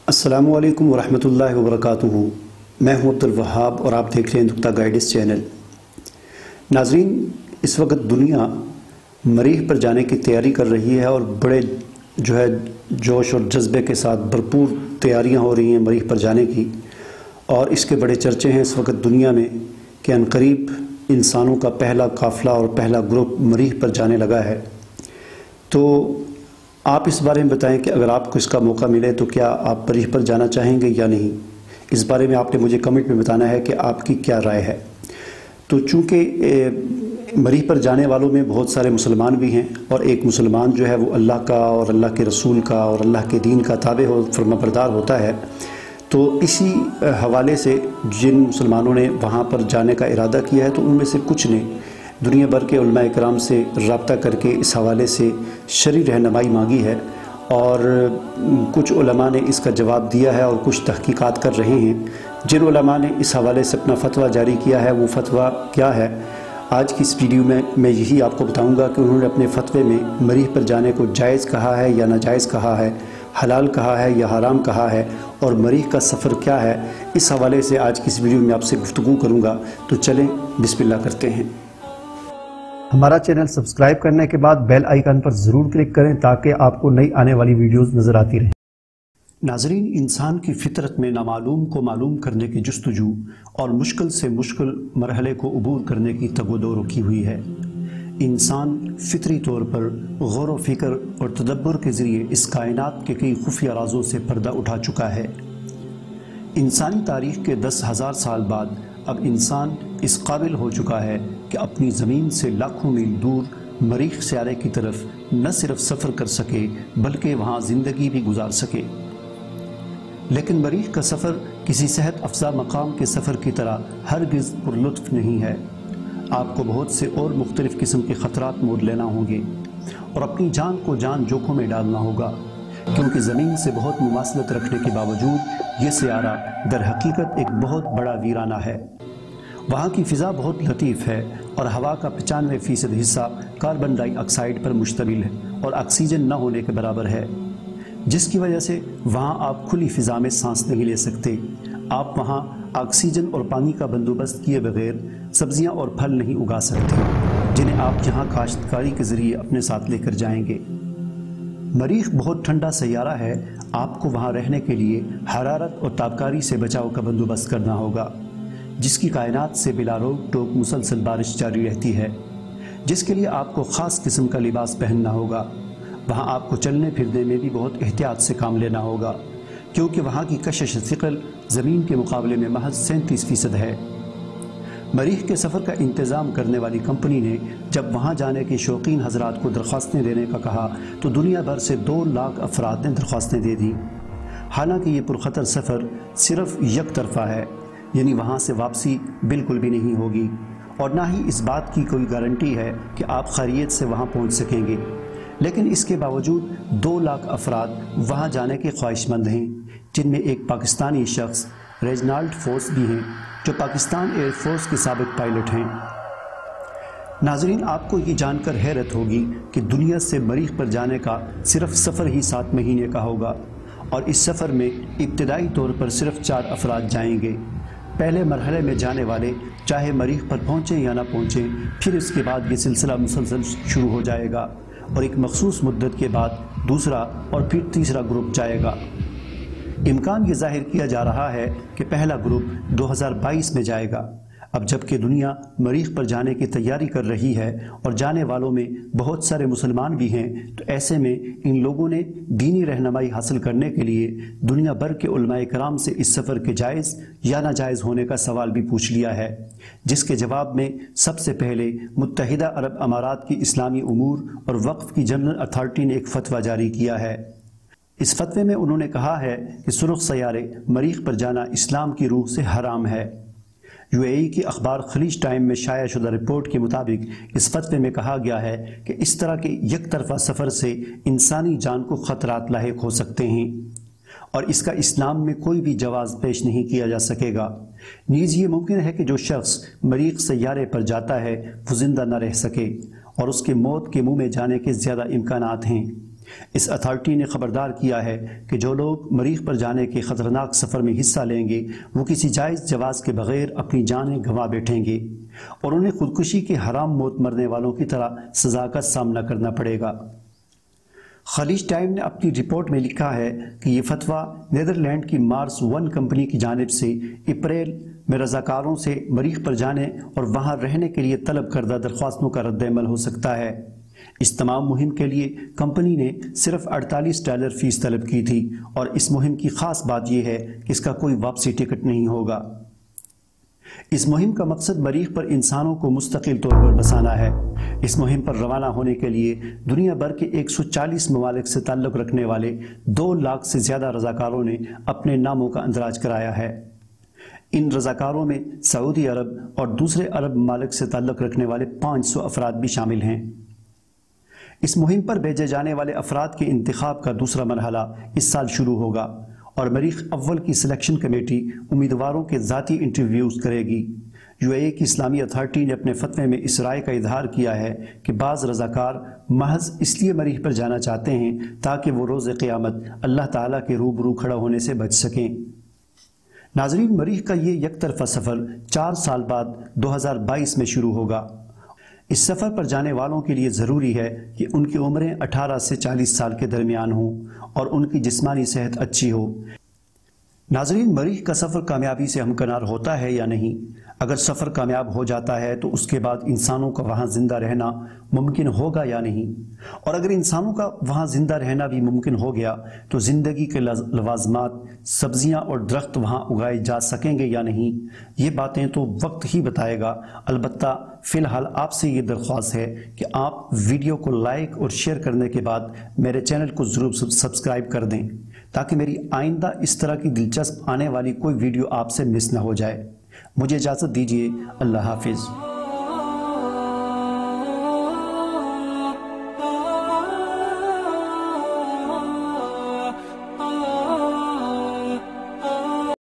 अस्सलामु अलैकुम वरहमतुल्लाहि वबरकातुहू। मैं हूं अब्दुल वहाब और आप देख रहे हैं नुक्ता गाइडेंस चैनल। नाजरीन, इस वक्त दुनिया मरीख पर जाने की तैयारी कर रही है और बड़े जोश और जज्बे के साथ भरपूर तैयारियां हो रही हैं मरीख पर जाने की। और इसके बड़े चर्चे हैं इस वक्त दुनिया में कि अनकरीब इंसानों का पहला काफ़िला और पहला ग्रुप मरीख पर जाने लगा है। तो आप इस बारे में बताएं कि अगर आपको इसका मौका मिले तो क्या आप मरीख पर जाना चाहेंगे या नहीं। इस बारे में आपने मुझे कमेंट में बताना है कि आपकी क्या राय है। तो चूँकि मरीख पर जाने वालों में बहुत सारे मुसलमान भी हैं और एक मुसलमान जो है वो अल्लाह का और अल्लाह के रसूल का और अल्लाह के दीन का ताबे हो फरमाबरदार होता है। तो इसी हवाले से जिन मुसलमानों ने वहाँ पर जाने का इरादा किया है तो उनमें से कुछ ने दुनिया भर के उलमा इकराम से रब्ता करके इस हवाले से शरई रहनुमाई मांगी है और कुछ उलमा ने इसका जवाब दिया है और कुछ तहकीकात कर रहे हैं। जिन उलमा ने इस हवाले से अपना फतवा जारी किया है वो फतवा क्या है, आज की इस वीडियो में मैं यही आपको बताऊंगा कि उन्होंने अपने फतवे में मरीख पर जाने को जायज़ कहा है या नाजायज़ कहा है, हलाल कहा है या हराम कहा है, और मरीख का सफ़र क्या है। इस हवाले से आज की इस वीडियो में आपसे गुफ्तगू करूँगा। तो चलें बिस्मिल्लाह करते हैं। हमारा चैनल सब्सक्राइब करने के बाद बेल आइकन पर ज़रूर क्लिक करें ताकि आपको नई आने वाली वीडियोस नज़र आती रहें। नाजरीन, इंसान की फितरत में नामालूम को मालूम करने की जुस्तजू और मुश्किल से मुश्किल मरहले को अबूर करने की तगोदो रुकी हुई है। इंसान फितरी तौर पर गौर व फिक्र और तदब्बर के ज़रिए इस कायनात के कई खुफिया राजों से पर्दा उठा चुका है। इंसानी तारीख़ के 10,000 साल बाद अब इंसान इस काबिल हो चुका है कि अपनी ज़मीन से लाखों मील दूर मरीख सियारे की तरफ न सिर्फ सफ़र कर सके बल्कि वहाँ ज़िंदगी भी गुजार सके। लेकिन मरीख का सफ़र किसी सेहत अफजा मकाम के सफ़र की तरह हरगिज़ पुरलुत्फ़ नहीं है। आपको बहुत से और मुख्तलिफ़ किस्म के ख़तरात मोल लेना होंगे और अपनी जान को जान जोखों में डालना होगा, क्योंकि ज़मीन से बहुत मुमासलत रखने के बावजूद ये सियारा दर हकीकत एक बहुत बड़ा वीराना है। वहाँ की फ़िज़ा बहुत लतीफ़ है और हवा का 95% हिस्सा कार्बन डाइऑक्साइड पर मुश्तमिल है और ऑक्सीजन न होने के बराबर है, जिसकी वजह से वहाँ आप खुली फ़िज़ा में सांस नहीं ले सकते। आप वहाँ ऑक्सीजन और पानी का बंदोबस्त किए बगैर सब्जियाँ और फल नहीं उगा सकते, जिन्हें आप यहाँ काश्तकारी के ज़रिए अपने साथ लेकर जाएंगे। मरीख बहुत ठंडा सैयारा है। आपको वहाँ रहने के लिए हरारत और तापकारी से बचाव का बंदोबस्त करना होगा, जिसकी कायनात से बिला रोक टोक मुसलसल बारिश जारी रहती है, जिसके लिए आपको ख़ास किस्म का लिबास पहनना होगा। वहाँ आपको चलने फिरने में भी बहुत एहतियात से काम लेना होगा, क्योंकि वहाँ की कशिश सिक़ल ज़मीन के मुकाबले में महज 37% है। मरीख के सफ़र का इंतज़ाम करने वाली कंपनी ने जब वहाँ जाने के शौकीन हज़रात को दरख्वास्तें देने का कहा तो दुनिया भर से 2 लाख अफराद ने दरख्वास्तें दे दी। हालांकि ये पुरखतर सफ़र सिर्फ एक तरफ़ा है, यानी वहाँ से वापसी बिल्कुल भी नहीं होगी और ना ही इस बात की कोई गारंटी है कि आप खैरियत से वहाँ पहुँच सकेंगे। लेकिन इसके बावजूद 2 लाख अफराद वहाँ जाने के ख्वाहिशमंद हैं, जिनमें एक पाकिस्तानी शख्स रेजनाल्ड फोर्स भी हैं, जो पाकिस्तान एयर फोर्स के साबिक पायलट हैं। नाजरीन, आपको ये जानकर हैरत होगी कि दुनिया से मरीख पर जाने का सिर्फ सफ़र ही 7 महीने का होगा और इस सफ़र में इब्तदाई तौर पर सिर्फ 4 अफराद जाएंगे। पहले मरहले में जाने वाले चाहे मरीख पर पहुँचें या ना पहुँचें, फिर इसके बाद ये सिलसिला मुसलसल शुरू हो जाएगा और एक मखसूस मुद्दत के बाद दूसरा और फिर तीसरा ग्रुप जाएगा। इम्कान ये ज़ाहिर किया जा रहा है कि पहला ग्रुप 2022 में जाएगा। अब जबकि दुनिया मरीख पर जाने की तैयारी कर रही है और जाने वालों में बहुत सारे मुसलमान भी हैं, तो ऐसे में इन लोगों ने दीनी रहनुमाई हासिल करने के लिए दुनिया भर के उलमाए कराम से इस सफ़र के जायज़ या नाजायज़ होने का सवाल भी पूछ लिया है, जिसके जवाब में सबसे पहले मुत्तहिदा अरब अमारात की इस्लामी उमूर और वक्फ़ की जनरल अथॉरिटी ने एक फ़तवा जारी किया है। इस फतवे में उन्होंने कहा है कि सुर्ख सैयारे मरीख पर जाना इस्लाम की रूह से हराम है। यूएई की अखबार खलीज टाइम में शाया शुदा रिपोर्ट के मुताबिक इस फतवे में कहा गया है कि इस तरह के एक तरफा सफ़र से इंसानी जान को ख़तरात लाहिक हो सकते हैं और इसका इस्लाम में कोई भी जवाज़ पेश नहीं किया जा सकेगा। नीज़ ये मुमकिन है कि जो शख्स मरीख सैयारे पर जाता है वो ज़िंदा न रह सके और उसके मौत के मुँह में जाने के ज़्यादा इम्कानात हैं। اس اتھارٹی نے خبردار کیا ہے کہ جو لوگ مریخ پر جانے کے خطرناک سفر میں حصہ لیں گے وہ کسی جائز جواز کے بغیر اپنی جانیں گنوا بیٹھیں گے اور انہیں خودکشی کے حرام موت مرنے والوں کی طرح سزا کا سامنا کرنا پڑے گا۔ خلیج ٹائم نے اپنی رپورٹ میں لکھا ہے کہ یہ فتویٰ نیدرلینڈ کی مارس 1 کمپنی کی جانب سے اپریل میں رضاکاروں سے مریخ پر جانے اور وہاں رہنے کے لیے طلب کردہ درخواستوں کا رد عمل ہو سکتا ہے۔ اس تمام مہم کے لیے کمپنی نے صرف $48 فیس طلب کی تھی اور اس مہم کی خاص بات یہ ہے کہ اس کا کوئی واپسی ٹکٹ نہیں ہوگا۔ اس مہم کا مقصد مریخ پر انسانوں کو مستقل طور پر بسانا ہے۔ اس مہم پر روانہ ہونے کے لیے دنیا بھر کے 140 ممالک سے تعلق رکھنے والے 2 لاکھ سے زیادہ رضاکاروں نے اپنے ناموں کا اندراج کرایا ہے۔ ان رضاکاروں میں سعودی عرب اور دوسرے عرب ممالک سے تعلق رکھنے والے 500 افراد بھی شامل ہیں۔ اس مہم پر بھیجے جانے والے افراد کے انتخاب کا دوسرا مرحلہ اس سال شروع ہوگا اور مریخ اول کی سلیکشن کمیٹی امیدواروں کے ذاتی انٹرویوز کرے گی۔ UAE کی اسلامی اتھارٹی نے اپنے فتوے میں اس رائے کا اظہار کیا ہے کہ بعض رضاکار محض اس لیے مریخ پر جانا چاہتے ہیں تاکہ وہ روز قیامت اللہ تعالیٰ کے روبرو کھڑا ہونے سے بچ سکیں۔ ناظرین، مریخ کا یہ یک طرفہ سفر 4 سال بعد 2022 میں شروع ہوگا۔ اس سفر پر جانے والوں کے لیے ضروری ہے کہ ان کی عمریں 18 سے 40 سال کے درمیان ہوں اور ان کی جسمانی صحت اچھی ہو۔ ناظرین، مریخ کا سفر کامیابی سے ہمکنار ہوتا ہے یا نہیں؟ اگر سفر کامیاب ہو جاتا ہے تو اس کے بعد انسانوں کا وہاں زندہ رہنا ممکن ہوگا یا نہیں؟ اور اگر انسانوں کا وہاں زندہ رہنا بھی ممکن ہو گیا تو زندگی کے لوازمات، سبزیاں اور درخت وہاں اگائے جا سکیں گے یا نہیں؟ یہ باتیں تو وقت ہی بتائے گا۔ البتہ فی الحال آپ سے یہ درخواست ہے کہ آپ ویڈیو کو لائک اور شیئر کرنے کے بعد میرے چینل کو ضرور سبسکرائب کر دیں تاکہ میری آئندہ اس طرح کی دلچسپ آنے والی کوئی ویڈیو آپ سے مس نہ ہو جائے۔ مجھے اجازت دیجیے۔ اللہ حافظ۔